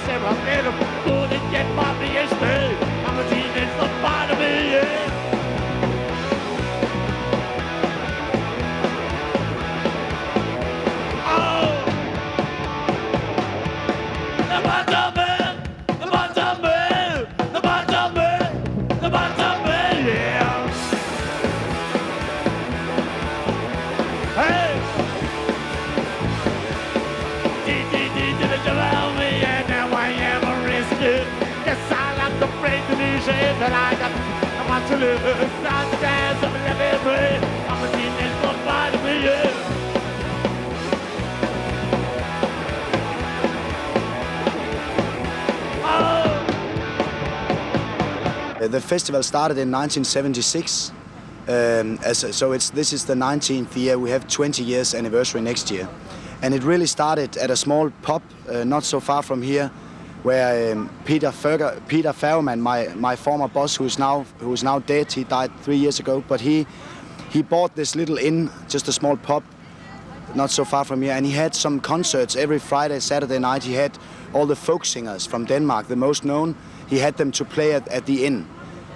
selvom netop uden igen var det et sted. Og med tiden så bare det med. But I want to live, start to dance, I'm in every way. I'm a teenage boy, by the way. The festival started in 1976, this is the 19th year. We have 20 years anniversary next year, and it really started at a small pub not so far from here, where Peter Færgemann, my former boss, who is now dead, he died 3 years ago, but he bought this little inn, just a small pub, not so far from here, and he had some concerts every Friday, Saturday night. He had all the folk singers from Denmark, the most known. He had them to play at the inn.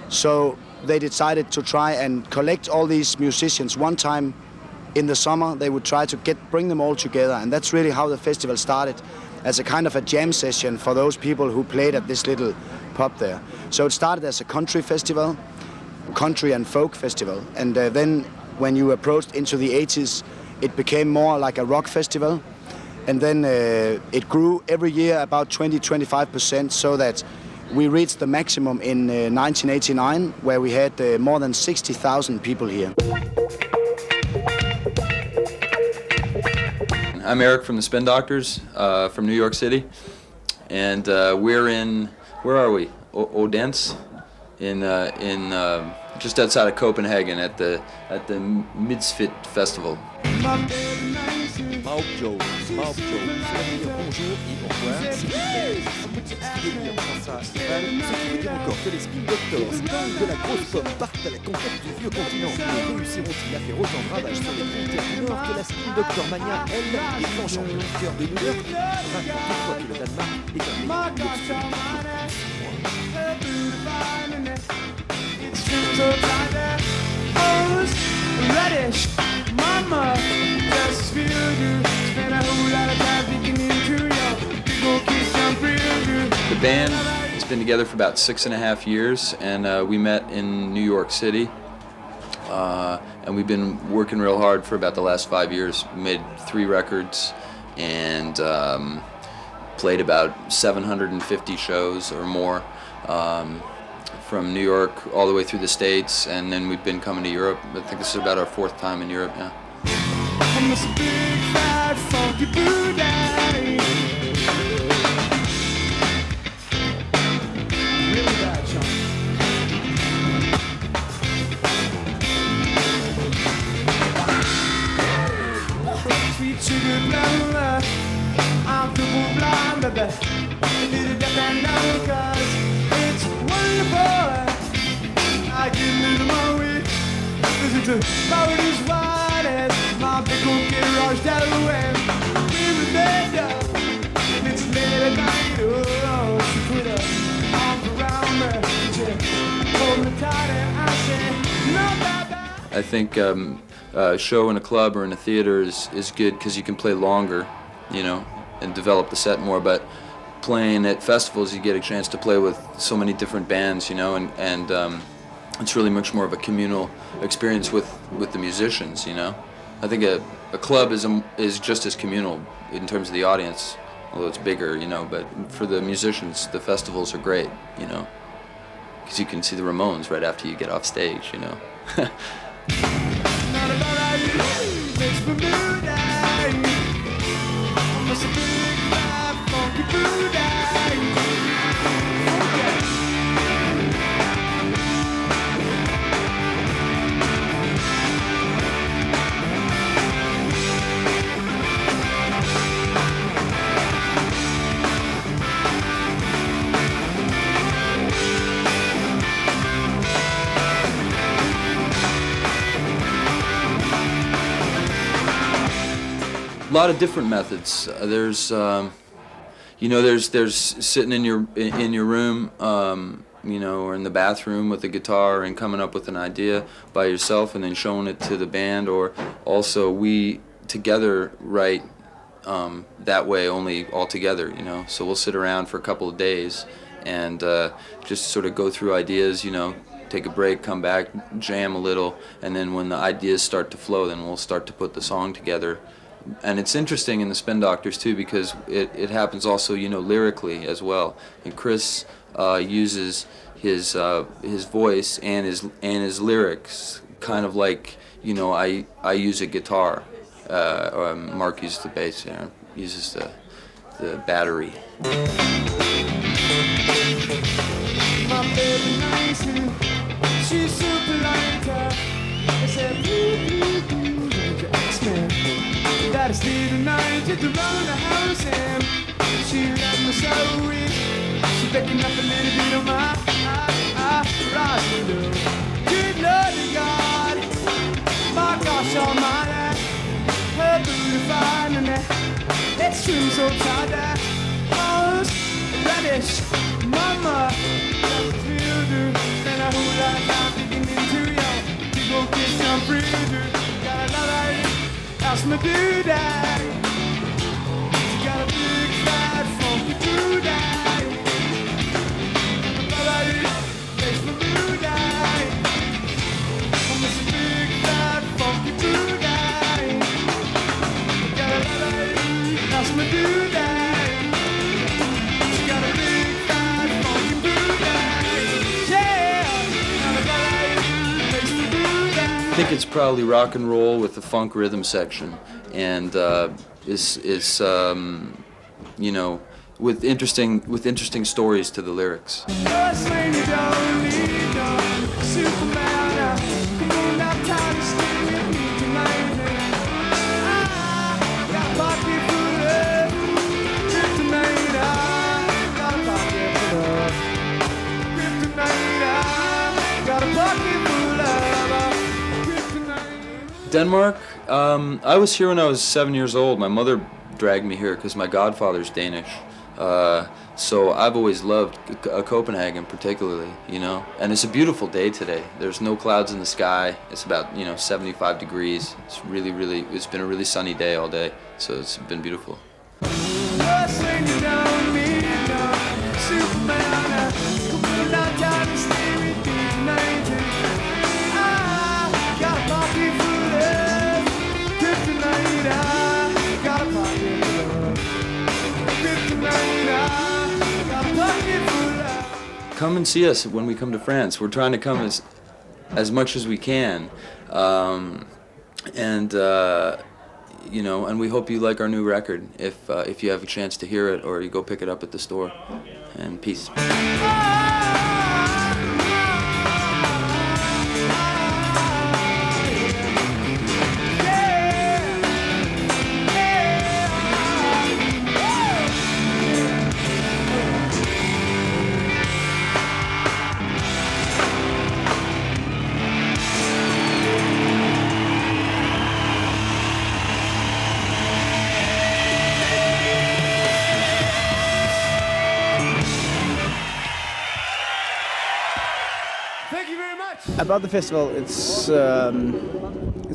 So they decided to try and collect all these musicians one time in the summer. They would try to bring them all together, and that's really how the festival started, as a kind of a jam session for those people who played at this little pub there. So it started as a country festival, country and folk festival, and then when you approached into the 80s, it became more like a rock festival, and then it grew every year about 20-25%, so that we reached the maximum in 1989, where we had more than 60,000 people here. I'm Eric from the Spindoctors from New York City, and we're in, where are we? Odense, in just outside of Copenhagen at the Midtfyns Festival. Bonjour, bonjour, bonjour et au revoir, c'est Hitler. Un petit délire dans sa rival, ce qui veut dire encore que les Spindoctors, dingues de la grosse pop, partent à la conquête du vieux continent. Mais réussiront-ils à faire autant de ravages sur les frontières du Nord que la Spindoctor Mania, elle, déclenche en plein cœur de New York, raconte toutefois que le Danemark est un pays d'obscurité. Mama, just feel good. Spend a whole lot of time thinking into you. Go kiss some real good. The band has been together for about 6.5 years, and we met in New York City. And we've been working real hard for about the last 5 years. We made 3 records and played about 750 shows or more. From New York all the way through the States, and then we've been coming to Europe. I think this is about our 4th time in Europe now. I'm a big fat funky Buddha. Really bad, Sean. Sweet sugar blonde, I'm double blind, baby. A little deaf and dumb, 'cause it's wonderful. I give me the money. Listen to Paris Wines, my big cookie rush that away. We were there, it's late at night. Oh, she put her arms around me, she hold me tight and I said, no, bye-bye. I think a show in a club or in a theater is good because you can play longer, you know, and develop the set more. But playing at festivals, you get a chance to play with so many different bands, you know, and it's really much more of a communal experience with the musicians, you know. I think a club is just as communal in terms of the audience, although it's bigger, you know. But for the musicians, the festivals are great, you know, because you can see the Ramones right after you get off stage, you know. A lot of different methods. There's, you know, there's sitting in your room, you know, or in the bathroom with a guitar and coming up with an idea by yourself and then showing it to the band, or also we together write that way, only all together, you know. So we'll sit around for a couple of days and just sort of go through ideas, you know, take a break, come back, jam a little, and then when the ideas start to flow, then we'll start to put the song together. And it's interesting in the Spindoctors too, because it happens also, you know, lyrically as well. And Chris uses his voice and his lyrics kind of like, you know, I use a guitar, or Mark uses the bass, you know, uses the battery. My baby nice, she's super like her. I said, don't you ask me. That I stayed the night just around the house and she left me so weak. She picking up a little bit of my rising low. Good Lord to God, my gosh almighty, her booty fine and it's true so tight that most radish, mama, that's real do. And a whole lot of time digging into you. You go get some freezer. Got a lot of ask me do that. She got a big fat funky do that. Makes me do that. I'm a big fat funky do that. Got a lot of ask me do that. She got a big fat funky do that. Yeah. Makes me do that. I think it's probably rock and roll with the funk rhythm section, and is you know, with interesting stories to the lyrics. Just when you don't need no Superman, come on now, time to stay with me tonight. I got a pocket full of kryptonite. I got a pocket full of kryptonite. I got a pocket full of kryptonite. Denmark, I was here when I was 7 years old. My mother dragged me here because my godfather's Danish. So I've always loved Copenhagen particularly, you know. And it's a beautiful day today. There's no clouds in the sky. It's about, you know, 75 degrees. It's it's been a really sunny day all day. So it's been beautiful. Just when you don't need no Superman, come on now, time to stay with me tonight. I got a pocket full of kryptonite. I got a pocket full of kryptonite. I got a pocket full of. Come and see us when we come to France. We're trying to come as much as we can. You know, and we hope you like our new record if you have a chance to hear it, or you go pick it up at the store. And peace. Thank you very much. About the festival, it's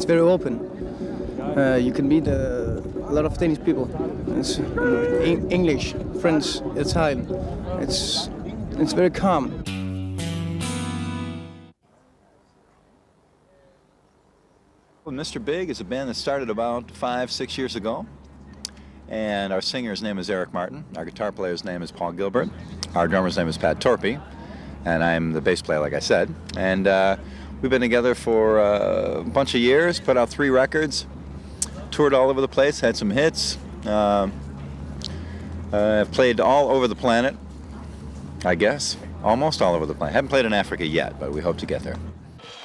very open. You can meet a lot of Danish people. It's English, French, Italian. It's very calm. Well, Mr. Big is a band that started about 5-6 years ago, and our singer's name is Eric Martin. Our guitar player's name is Paul Gilbert. Our drummer's name is Pat Torpy, and I'm the bass player, like I said. And we've been together for a bunch of years, put out 3 records, toured all over the place, had some hits. Played all over the planet, I guess, almost all over the planet. Haven't played in Africa yet, but we hope to get there.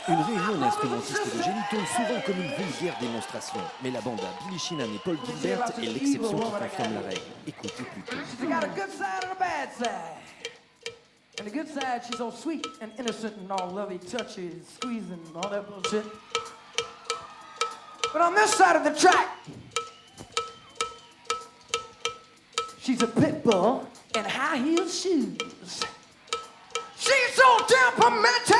Une réunion d'instrumentistes de génie tourne souvent comme une vulgaire démonstration, mais la bande à Billy Sheehan et Paul Gilbert est l'exception qui confirme la règle. Écoutez plutôt. She got a good side and a bad side. And the good side, she's all sweet and innocent and all lovey touchy, squeezing and all that bullshit. But on this side of the track, She's a pit bull in high heel shoes. She's so temperamental.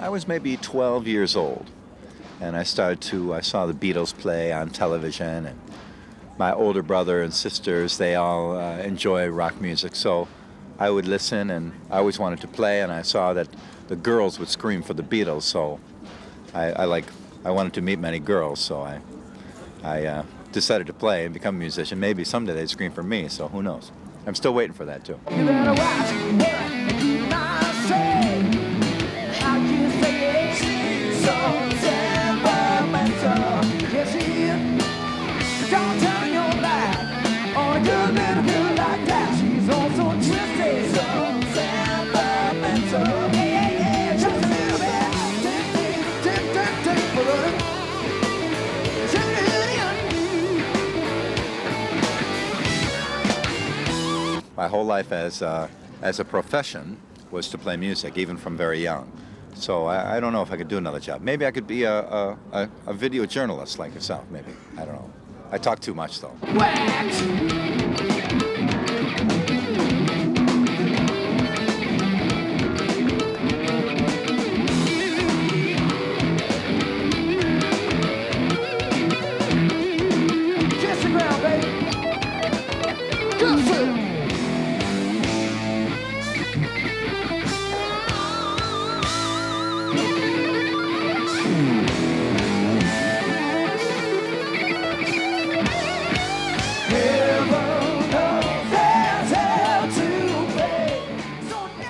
I was maybe 12 years old, and I saw the Beatles play on television, and my older brother and sisters, they all enjoy rock music, so I would listen, and I always wanted to play, and I saw that the girls would scream for the Beatles, so I wanted to meet many girls, so I decided to play and become a musician. Maybe someday they'd scream for me, so who knows. I'm still waiting for that, too. You better watch what you might say. How you say it, so temperamental. Yes, she don't turn your back on a good little girl like that. She's also twisted, so temperamental. Yeah, yeah, just a little bit. My whole life as a profession was to play music, even from very young. So I don't know if I could do another job. Maybe I could be a video journalist like yourself, maybe. I don't know. I talk too much, though. Kiss the ground, baby. Good food.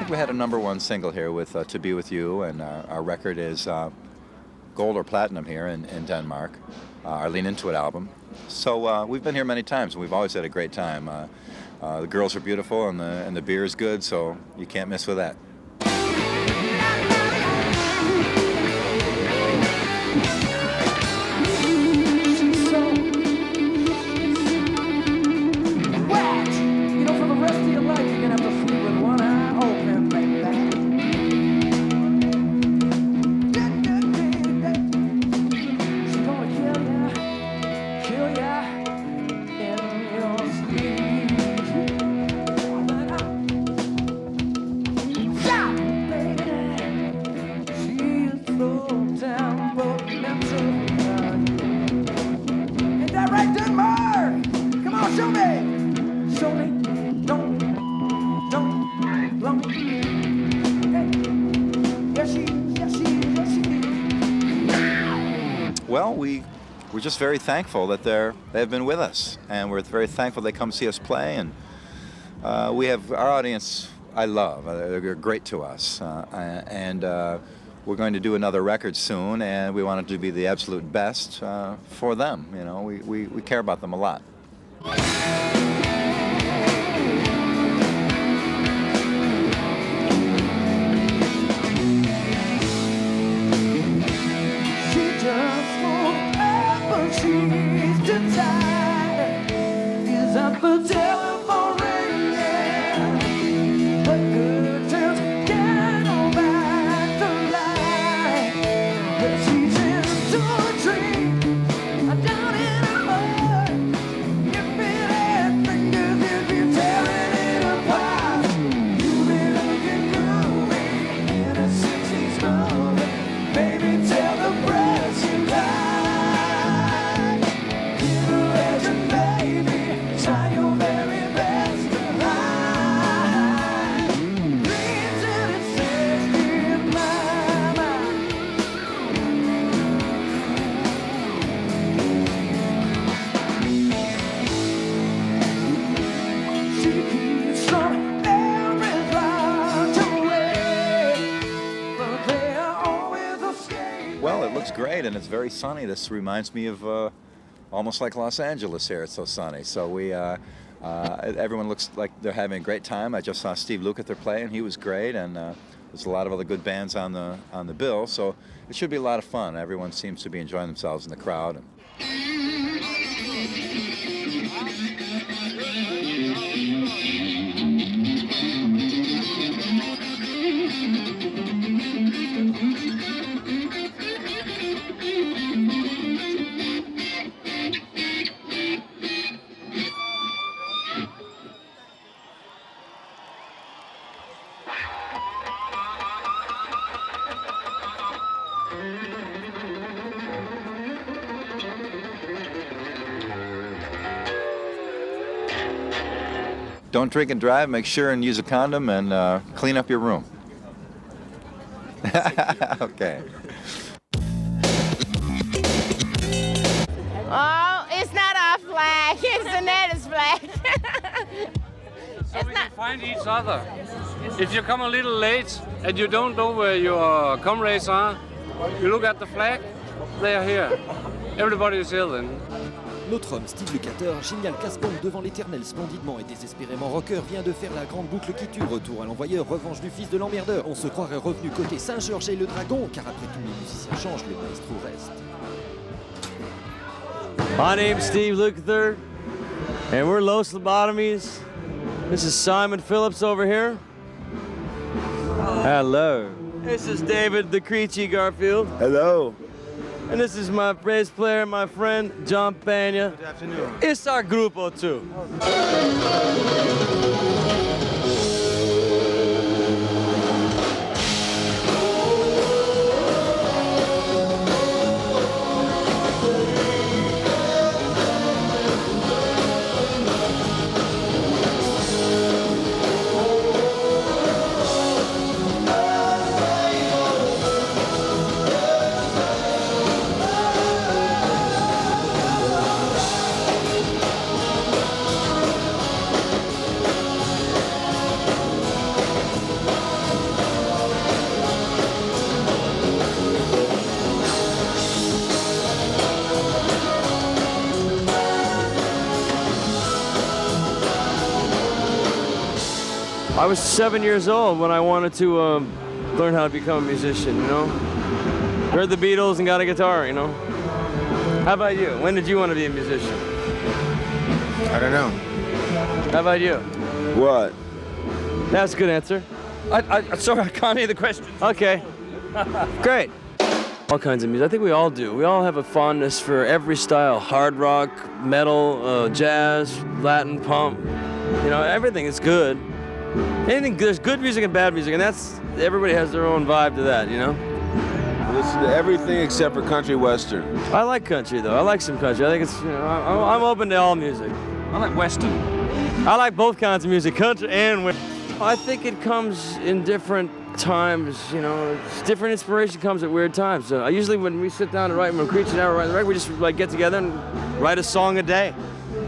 We had a #1 single here with To Be With You, and our record is gold or platinum here in Denmark, our Lean Into It album. So we've been here many times, and we've always had a great time. The girls are beautiful, and the beer is good, so you can't miss with that. You know, for the rest of your life, you're gonna have to sleep with one eye open like that. She's gonna kill ya in your sleep. Stop, baby. She's so temperamental. Ain't that right, Denmark? Come on, show me. Show me. Don't. Hey. Yes, she is. Well, we're just very thankful that they've been with us, and we're very thankful they come see us play. And we have our audience. I love. They're great to us, and we're going to do another record soon, and we want it to be the absolute best for them. You know, we care about them a lot. Down in the mud, you feel it. great, and it's very sunny. This reminds me of almost like Los Angeles here. It's so sunny. So everyone looks like they're having a great time. I just saw Steve Lukather play, and he was great, and there's a lot of other good bands on the bill. So it should be a lot of fun. Everyone seems to be enjoying themselves in the crowd. Don't drink and drive. Make sure and use a condom and clean up your room. Okay. Oh, it's not our flag. It's the Netherlands flag. So we can find each other. If you come a little late and you don't know where your comrades are, you look at the flag, they are here. Everybody is here then. Notre homme Steve Lukather, génial casse-bombe devant l'éternel splendidement et désespérément rocker, vient de faire la grande boucle qui tue. Retour à l'envoyeur, revanche du fils de l'emmerdeur. On se croirait revenu côté Saint-Georges et le dragon, car après tout les musiciens changent, le maestro reste. My name's Steve Lukather, and we're Los Lobotomies. This is Simon Phillips over here. Hello. This is David the Creechy Garfield. Hello. And this is my bass player, my friend, John Pena. Good afternoon. It's our grupo too. I was 7 years old when I wanted to learn how to become a musician, you know? Heard the Beatles and got a guitar, you know? How about you? When did you want to be a musician? I don't know. How about you? What? That's a good answer. Sorry, I can't hear the question. Okay. Great. All kinds of music. I think we all do. We all have a fondness for every style. Hard rock, metal, jazz, Latin, punk. You know, everything is good. Anything, there's good music and bad music, and everybody has their own vibe to that, you know? I listen to everything except for country western. I like country, though. I like some country. I think it's, you know, I'm open to all music. I like western. I like both kinds of music, country and western. I think it comes in different times, you know. Different inspiration comes at weird times. So usually when we sit down to write, when Creech and I write the record, we just like get together and write a song a day.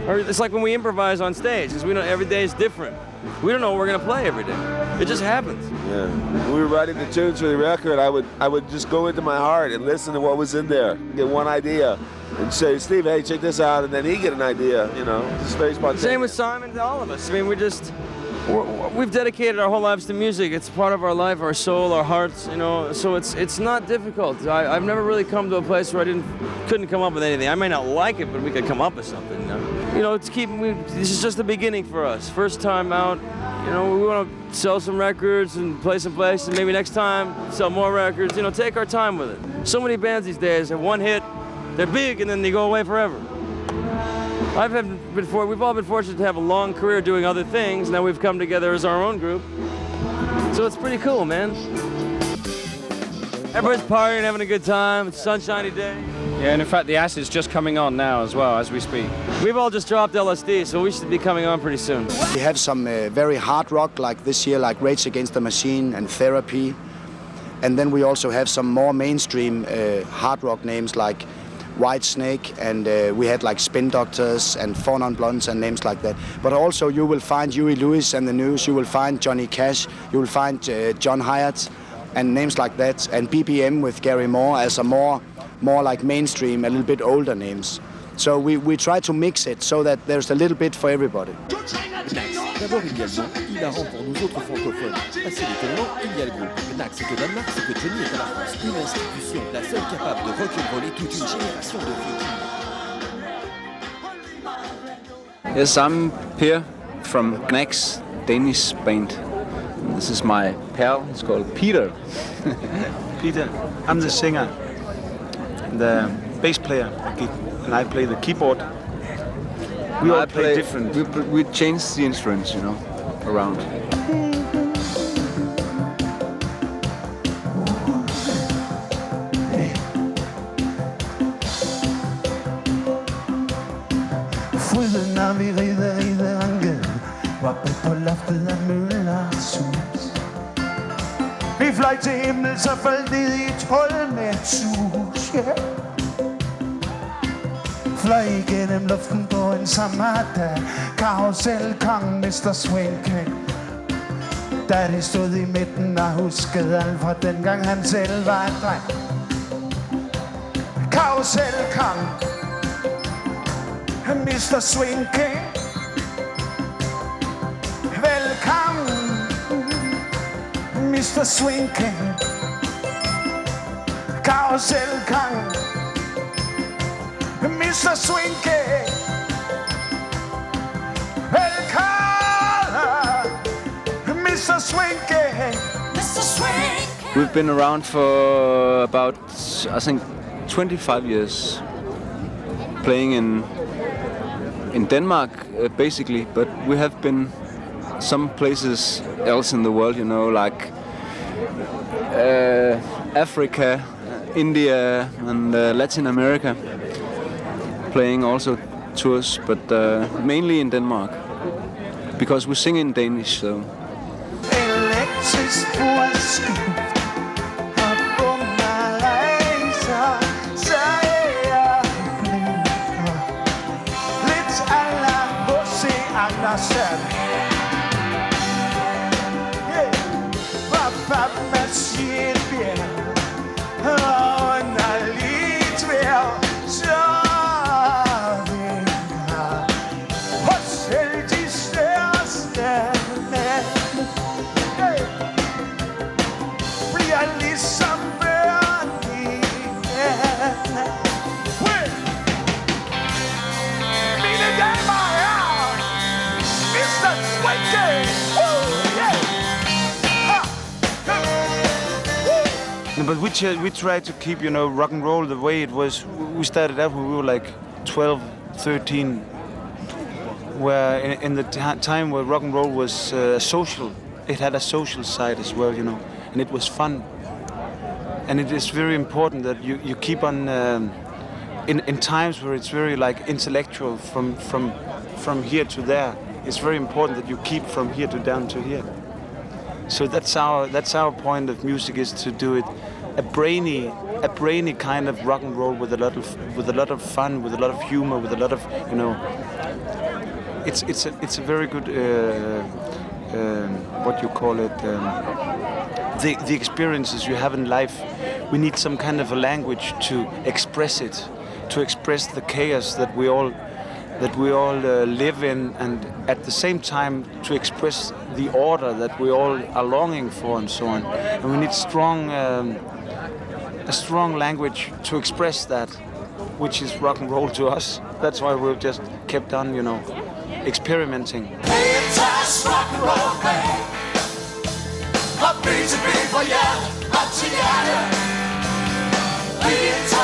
Or it's like when we improvise on stage, because we know every day is different. We don't know what we're gonna play every day. It just happens. Yeah. When we were writing the tunes for the record, I would just go into my heart and listen to what was in there, get one idea, and say, Steve, hey, check this out, and then he'd get an idea, you know. Just very spontaneous. Same with Simon, all of us. I mean, we've dedicated our whole lives to music. It's part of our life, our soul, our hearts, you know. So it's not difficult. I've never really come to a place where I couldn't come up with anything. I may not like it, but we could come up with something. You know, this is just the beginning for us. First time out. You know, we want to sell some records and play some places. Maybe next time sell more records. You know, take our time with it. So many bands these days have one hit, they're big, and then they go away forever. We've all been fortunate to have a long career doing other things. Now we've come together as our own group. So it's pretty cool, man. Everybody's partying, having a good time. It's a sunshiny day. Yeah, and in fact, the acid's just coming on now as well, as we speak. We've all just dropped LSD, so we should be coming on pretty soon. We have some very hard rock, like this year, like Rage Against the Machine and Therapy. And then we also have some more mainstream hard rock names like White Snake, and we had like Spindoctors and Four Non Blondes and names like that. But also you will find Huey Lewis and the News, you will find Johnny Cash, you will find John Hyatt and names like that, and BPM with Gary Moore as a more more like mainstream, a little bit older names. So we try to mix it so that there's a little bit for everybody. D'abord également, hilarant pour nous autres francophones. Assez d'étonnement, il y a le groupe. Knack, c'est au Danemark, c'est que Johnny est à la France. Une institution, la seule capable de rock'n'roller toute une génération de vikings. Yes, I'm Per from Knack's Danish band. This is my pal, it's called Peter. Peter, I'm the singer, the bass player, and I play the keyboard. We all play different. We change the instruments, you know, around. Fryden når vi rider anke, oppe på loftet af Møllers hus. Vi fløj til himmel, så faldt ned i et hul med et sus, yeah. Fløj igennem luften på en sommerdag. Karuselkongen, Mr. Swing. Da de stod i midten og huskede alt fra dengang han selv var en dreng. Karuselkongen, Mr. Swing. Velkommen, Mr. Swing. Karuselkongen, Mr. Swing. Velkommen, Mr. Swing. Mr. Swing. We've been around for about, I think, 25 years, playing in Denmark, basically, but we have been some places else in the world, you know, like Africa, India, and Latin America, playing also tours, but mainly in Denmark, because we sing in Danish, so. Elektrisk urskift og bummerlaser, så jeg blinker lidt a la H.C. Andersen. Papmaskebjerg og underlig tvær, så vinker hos selv de største mænd. Bliver ligesom børn igen. Mine damer og herrer, Mr. Swinky! But we tried to keep, you know, rock and roll the way it was. We started out when we were like 12, 13, where in the time where rock and roll was social, it had a social side as well, you know, and it was fun. And it is very important that you keep on in times where it's very like intellectual from here to there. It's very important that you keep from here to down to here. So that's our point of music, is to do it a brainy kind of rock and roll with a lot of fun, with a lot of humor, with a lot of, you know. It's a very good what you call it, the experiences you have in life. We need some kind of a language to express it, to express the chaos that we all live in, and at the same time to express the order that we all are longing for, and so on. And we need a strong language to express that, which is rock and roll to us. That's why we've just kept on, you know, experimenting. It's rock and roll band. Og beat for jer, og til jer. It's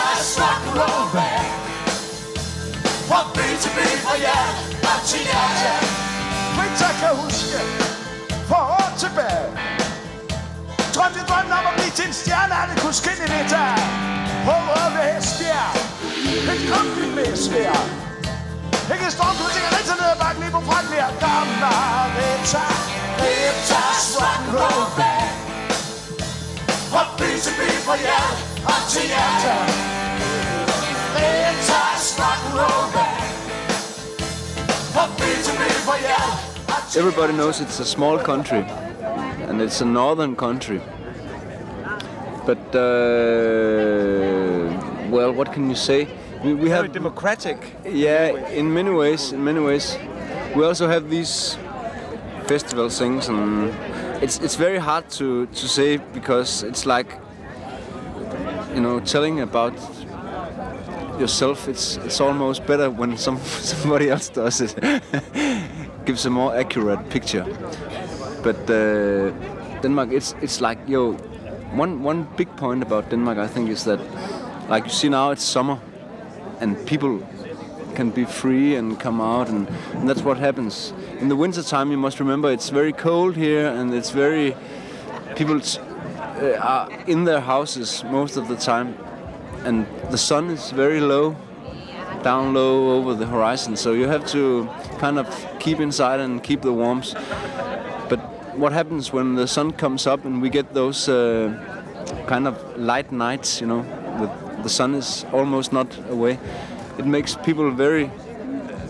rock and roll band. Og beat for jer, og til jer. Winter kan huske for år tilbage. Drømte drømmen om at blive til en stjerne, han kunne skinne det der. Over ved Esbjerg, et kompligt med svær. Ikke storm, du tænker lidt ned ad bakken lige på front der. Gamle Winter, Winter's rock and roll band. Og beat for jer, og til jer. Winter's rock and roll band. Og beat for jer. Everybody knows it's a small country, and it's a northern country. But well, what can you say? We Very have democratic. Yeah, in many ways. We also have these festival things, and it's very hard to say because it's like, you know, telling about yourself. It's almost better when somebody else does it. Gives a more accurate picture. But Denmark, it's like, one big point about Denmark, I think, is that, like you see now, it's summer, and people can be free and come out, and that's what happens. In the winter time, you must remember, it's very cold here, and it's very... People are in their houses most of the time, and the sun is very low, down low over the horizon, so you have to kind of keep inside and keep the warmth. But what happens when the sun comes up and we get those kind of light nights, you know, with the sun is almost not away, it makes people very,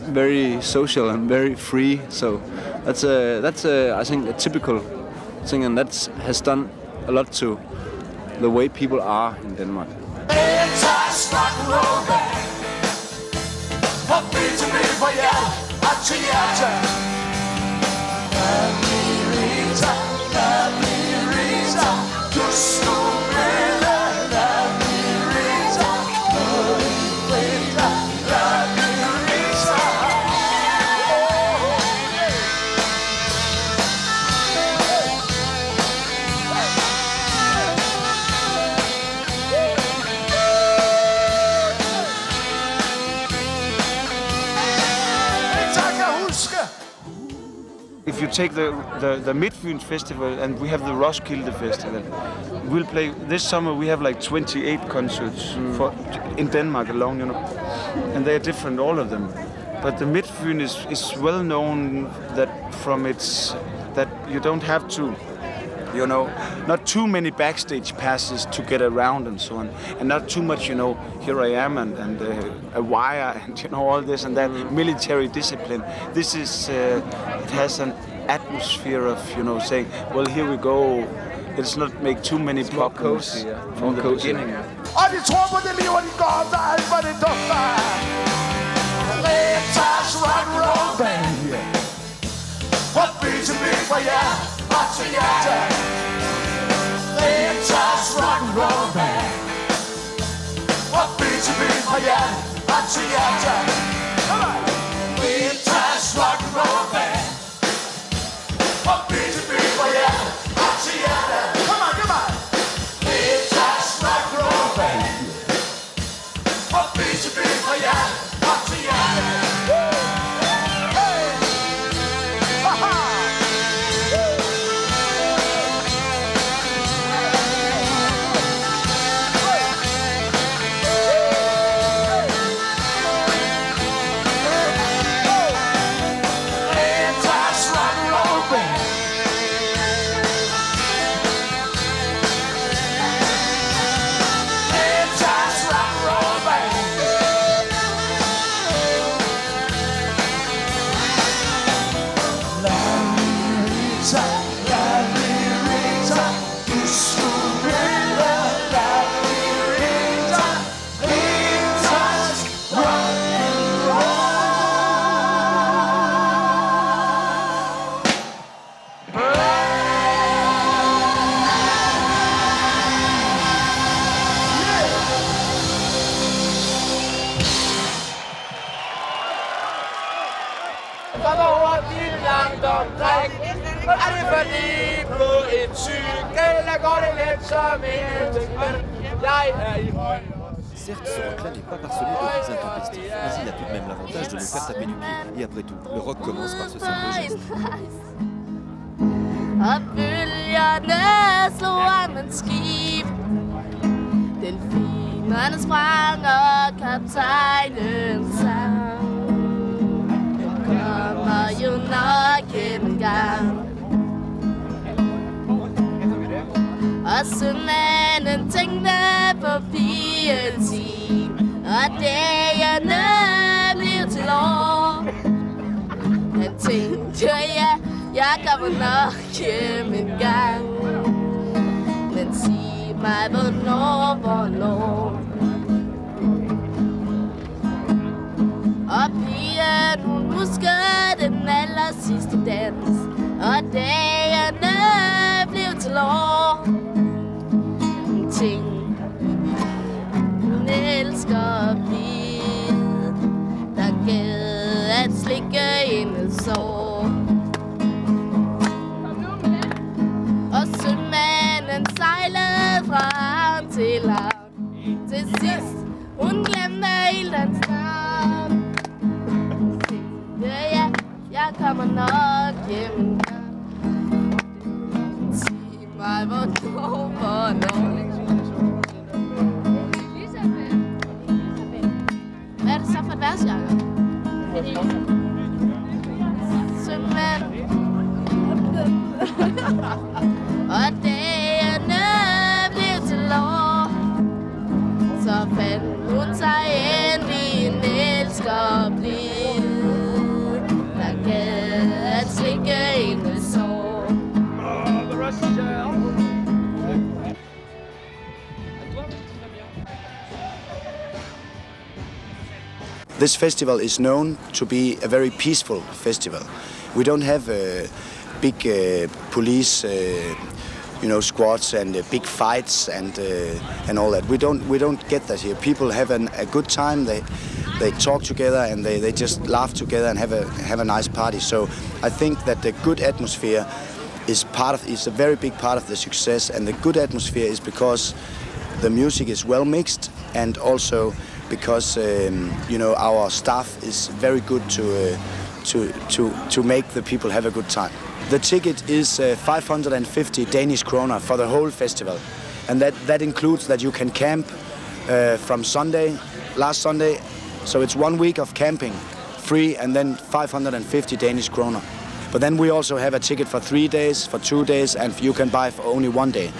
very social and very free. So that's I think a typical thing, and that has done a lot to the way people are in Denmark. If you take the Midtfyns Festival, and we have the Roskilde Festival, we'll play this summer. We have like 28 concerts in Denmark alone, you know, and they are different, all of them. But the Midtfyns is well known that from its that you don't have to, you know, not too many backstage passes to get around and so on, and not too much, you know, here I am and a wire and, you know, all this and that military discipline. This is it has an atmosphere of, you know, saying, well, here we go. Let's not make too many problems from the beginning. Og de tror på det liv, og de går efter alt, hvad det dufter. Let us rock and roll band. Fra by til by, fra jer og til hjerte. Let us rock and roll band. Fra by til by, fra jer og til hjerte. Let us rock and roll band. Fra by til by, fra jer og til hjerte. Come on, come on. Let us rock and roll band. Fra by til by, fra jer og til hjerte. Certes, ce rock-là n'est pas parsemé de riffs intempestifs, mais il a tout de même l'avantage de nous faire taper du pied. Et après tout, le rock commence par ce simple geste. Og bølgerne slog om en skib. Delfinerne sprang og kaptajnen sang. Den kommer jo nok en gang. Og sømanden tænkte på pigens tid, og dagene blev til år. Han tænkte, ja, jeg kommer nok hjem en gang. Men sig mig, hvornår? sidste dans, og dagene blev til år. Ting, hun elsker pigen, der gad at slikke hendes sår. Og sømanden sejlede fra havn til havn. Til sidst, hun glemte helt hans navn. Ja, jeg kommer nok hjem en gang. Sig mig, hvornår. Hvad er det så for et vers, Jacob? Sømanden. Og dagene blev til år. Så fandt hun sig endelig en elsker blid, der gad at slikke hendes sår. This festival is known to be a very peaceful festival. We don't have big police squads and big fights and all that. We don't get that here. People have a good time. They talk together and they just laugh together and have a nice party. So I think that the good atmosphere is a very big part of the success. And the good atmosphere is because the music is well mixed, and also because our staff is very good to make the people have a good time. The ticket is 550 Danish kroner for the whole festival, and that includes that you can camp from last Sunday, so it's 1 week of camping free, and then 550 Danish kroner. But then we also have a ticket for 3 days, for 2 days, and you can buy for only 1 day.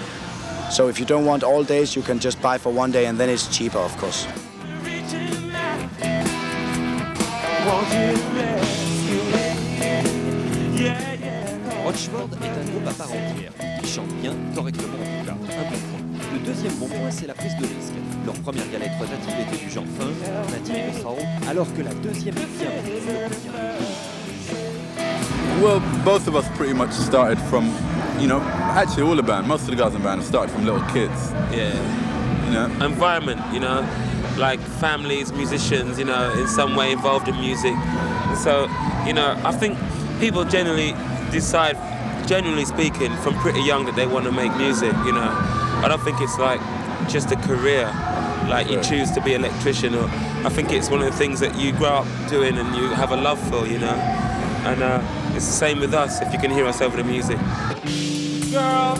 So if you don't want all days, you can just buy for 1 day, and then it's cheaper, of course. Roachford est un groupe à part entière. Ils chantent bien, correctement en tout cas. Un bon point. Le deuxième bon point, c'est la prise de risque. Leur première galette rotative était du genre funk, native et soul, alors que la deuxième vient Well, both of us pretty much started from, actually all the band, most of the guys in the band started from little kids. Yeah. Environment, like families, musicians, in some way involved in music. So, I think people generally decide, generally speaking, from pretty young that they want to make music, I don't think it's like just a career, like you choose to be an electrician, or I think it's one of the things that you grow up doing and you have a love for, and it's the same with us, if you can hear us over the music. Girl,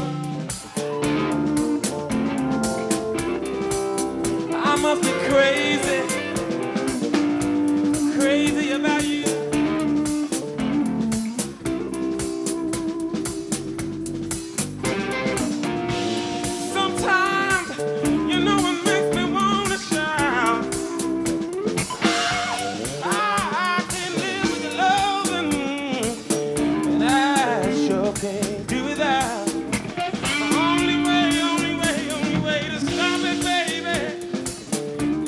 I must be crazy about you. Sometimes, it makes me wanna shout. I can't live with your loving, and I sure can't do without. The only way to stop it, baby,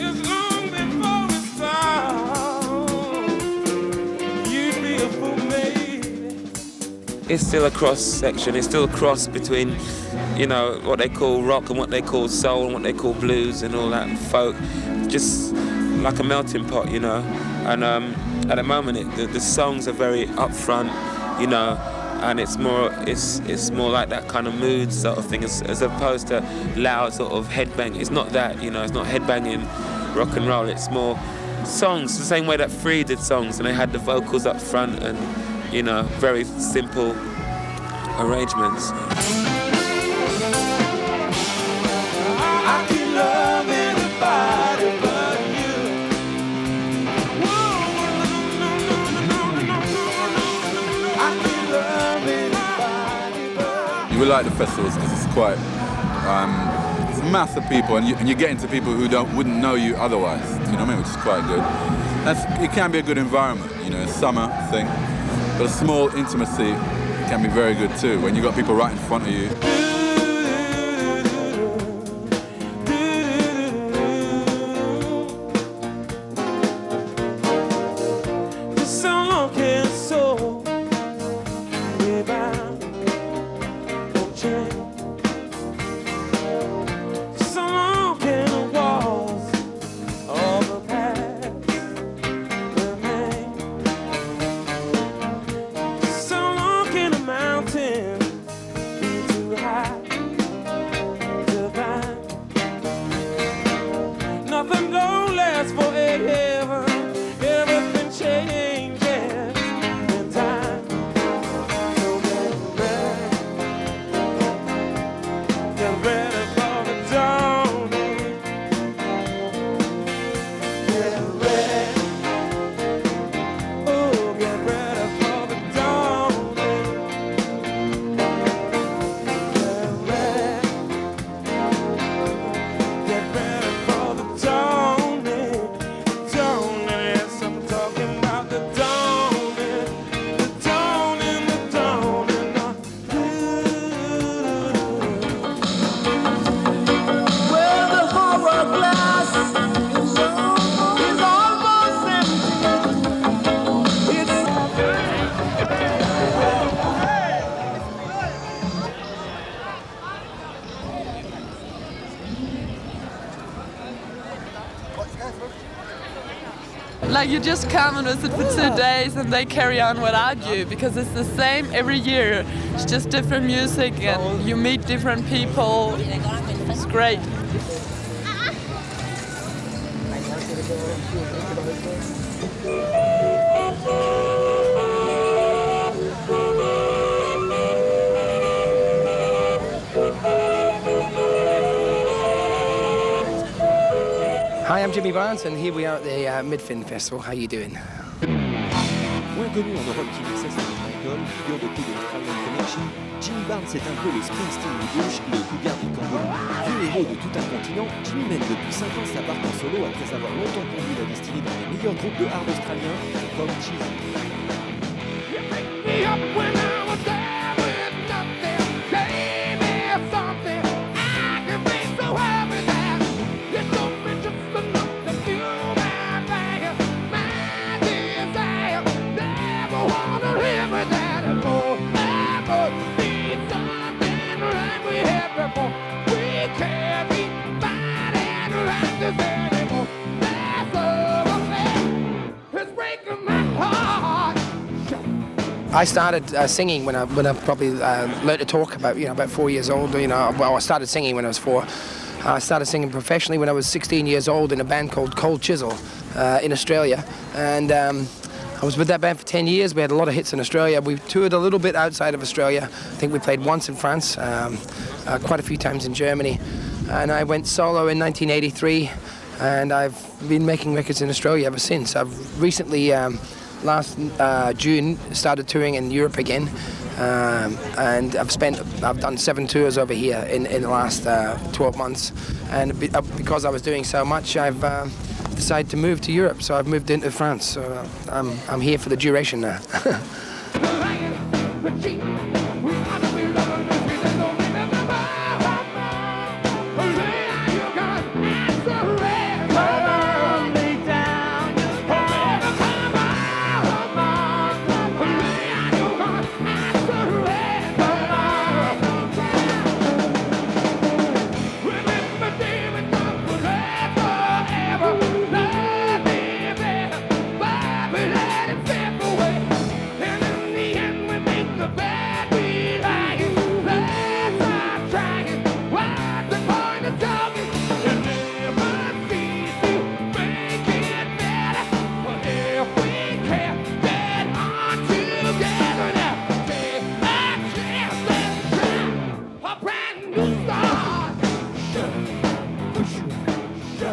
is long before it starts. You'd be a fool, baby. It's still a cross section, it's still a cross between, what they call rock and what they call soul and what they call blues and all that folk, just like a melting pot, and at the moment the songs are very upfront, and it's more like that kind of mood sort of thing as opposed to loud sort of headbang. It's not that, it's not headbanging rock and roll, it's more songs, the same way that Free did songs, and they had the vocals up front and, very simple arrangements. I can love anybody but you. I can love anybody but you. We like the festivals because it's quite, it's a mass of people, and you're getting to people who wouldn't know you otherwise. You know what I mean? Which is quite good. It can be a good environment, it's summer thing, but a small intimacy can be very good too when you've got people right in front of you. change. So long can the walls of the past remain. So long can the mountain be too high to climb. Nothing don't last forever. Everything changes in time. So get ready for the dawning. Get ready, oh, get ready for the dawning. Get ready for the dawning. Dawning, yes, I'm talking about the dawning. The dawning, the dawning. Well, the hourglass is almost empty. It's Like you just come and visit for 2 days and they carry on without you because it's the same every year. It's just different music and you meet different people. It's great. Hi, I'm Jimmy Barnes, and here we are at the Midtfyns Festival. How you doing? Moins connu en Europe qu'il excesse de Michael, figure de proue de l'Australian Connection, Jimmy Barnes est un peu le Springsteen de gauche et le Cougar du Cambodge. Vieux héros de tout un continent, Jimmy mène depuis 5 ans sa barque en solo après avoir longtemps conduit la destinée d'un des meilleurs groupes de hard australiens, comme Cheese. I started singing when I probably learned to talk about 4 years old. I started singing when I was 4. I started singing professionally when I was 16 years old in a band called Cold Chisel in Australia, and I was with that band for 10 years. We had a lot of hits in Australia. We toured a little bit outside of Australia. I think we played once in France, quite a few times in Germany, and I went solo in 1983, and I've been making records in Australia ever since. I've recently last June started touring in Europe again, and I've done 7 tours over here in the last 12 months, and because I was doing so much, I've decided to move to Europe, so I've moved into France, so I'm here for the duration now.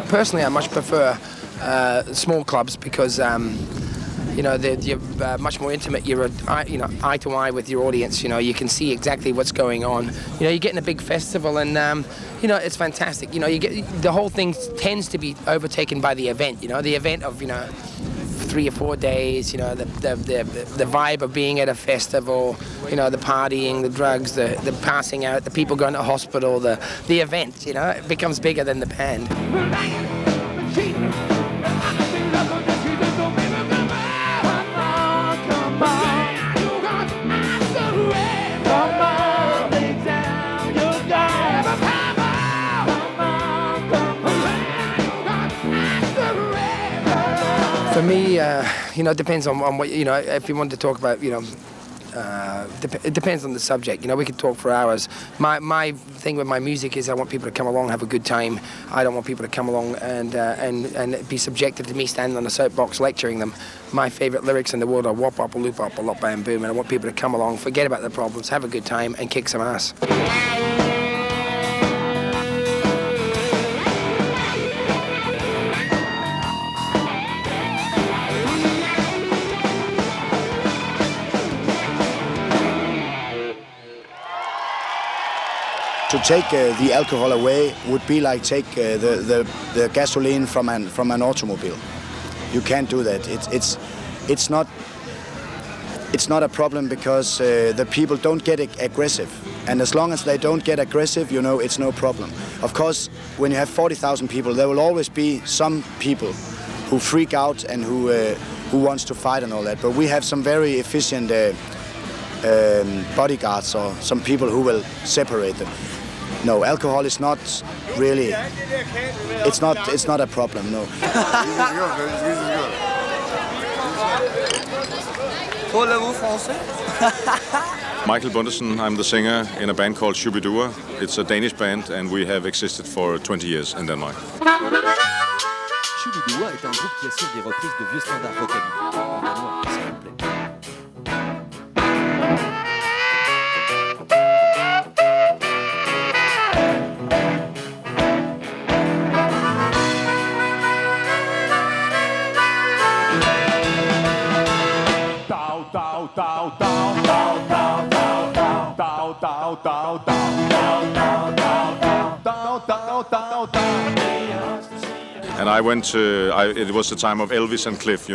Personally, I much prefer small clubs because you're much more intimate. You're eye to eye with your audience. You can see exactly what's going on. You get in a big festival, and it's fantastic. You get the whole thing tends to be overtaken by the event. The event of 3 or 4 days. The vibe of being at a festival. The partying, the drugs, the passing out, the people going to hospital. The event. It becomes bigger than the band. For me, it depends on what, if you want to talk about, it depends on the subject. We could talk for hours. My thing with my music is I want people to come along, have a good time. I don't want people to come along and be subjected to me standing on a soapbox lecturing them. My favourite lyrics in the world are wop wop a loop up a lop bam boom, and I want people to come along, forget about their problems, have a good time, and kick some ass. To take the alcohol away would be like take the gasoline from an automobile. You can't do that. It's not a problem because the people don't get aggressive, and as long as they don't get aggressive, it's no problem. Of course, when you have 40,000 people, there will always be some people who freak out and who wants to fight and all that. But we have some very efficient bodyguards or some people who will separate them. No, alcohol is not really. It's not a problem. No. Michael Bundesen, I'm the singer in a band called Shu Bi Dua. It's a Danish band and we have existed for 20 years in Denmark. Shubidua est un groupe qui assure des reprises de vieux standards rockabilly. En danois, s'il vous plaît. And I went to, it was the time of Elvis and Cliff,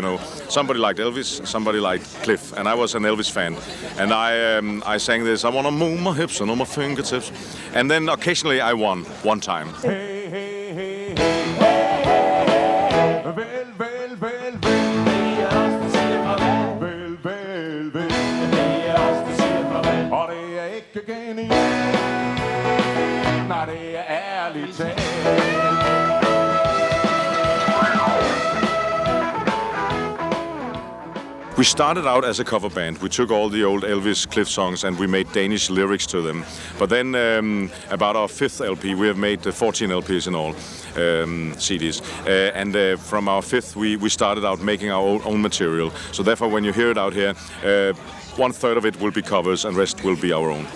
Somebody liked Elvis, somebody liked Cliff, and I was an Elvis fan. And I sang this, I want to move my hips and all my fingertips. And then occasionally I won, one time. Hey, hey, hey, hey. Vel, vel, vel, vel. Vel, vel, vel. Og det er ikke genialt, nej, det er ærligt talt. We started out as a cover band. We took all the old Elvis Cliff songs and we made Danish lyrics to them. But then about our 5th LP, we have made 14 LPs in all, CDs. And from our 5th, we started out making our own material. So therefore, when you hear it out here, 1/3 of it will be covers and rest will be our own.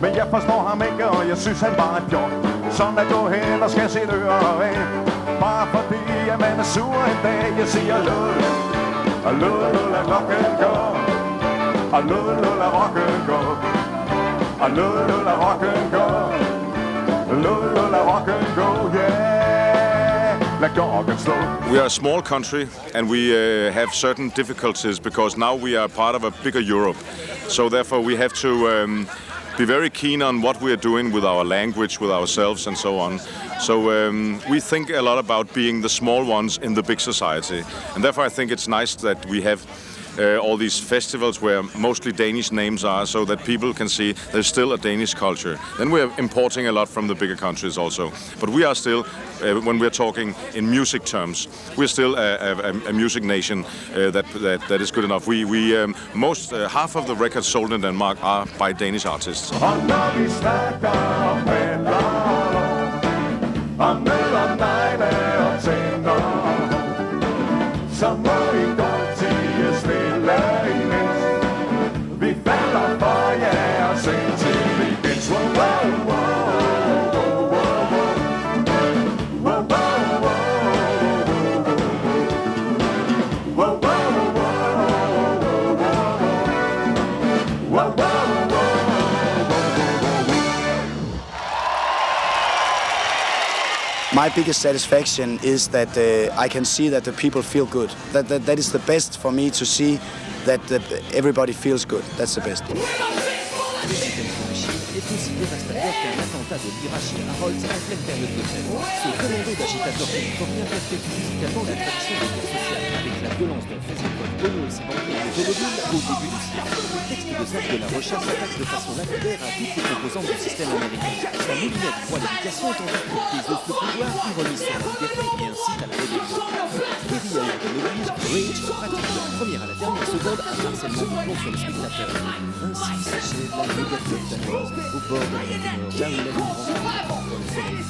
Men jeg forstår ham ikke, og jeg synes han bare er pjok. Sådan at gå hen og skal se ører af. Bare fordi at man er sur en dag. Jeg siger lul, og lul, lad klokken gå. Og lul, lad rocken gå. Og lul, lad rocken gå. Lul, lad rocken gå, yeah. Lad klokken slå. We are a small country and we have certain difficulties because now we are part of a bigger Europe. So therefore we have to be very keen on what we are doing with our language, with ourselves and so on. So we think a lot about being the small ones in the big society. And therefore I think it's nice that we have all these festivals where mostly Danish names are so that people can see there's still a Danish culture. Then we're importing a lot from the bigger countries also. But we are still, when we're talking in music terms, we're still a music nation that is good enough. Half of the records sold in Denmark are by Danish artists. My biggest satisfaction is that I can see that the people feel good. That is the best for me to see that everybody feels good. That's the best. Est aussi dévastateur qu'un attentat de l'Irachi à Holtz en pleine période de fête. Ce commando d'agitateurs californiens respecte musicalement la tradition de vie sociale, avec la violence dont faisait preuve Bono et ses banquiers automobile au début du siècle. Le texte de Zach de la Rocha s'attaque de façon lapidaire à toutes les composantes du système américain. La moulinette voit l'éducation est en vue des offres le pouvoir, ironise sur la liberté et incite à la rébellion. Guérilla urbaine oblige, Rage pratique de la première à la dernière seconde un harcèlement qui plombe sur le spectateur. Ainsi s'achève la mégathèque danoise au bord de la mer, là où la vie rencontre le soleil.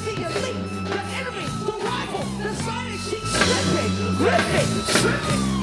Rip it!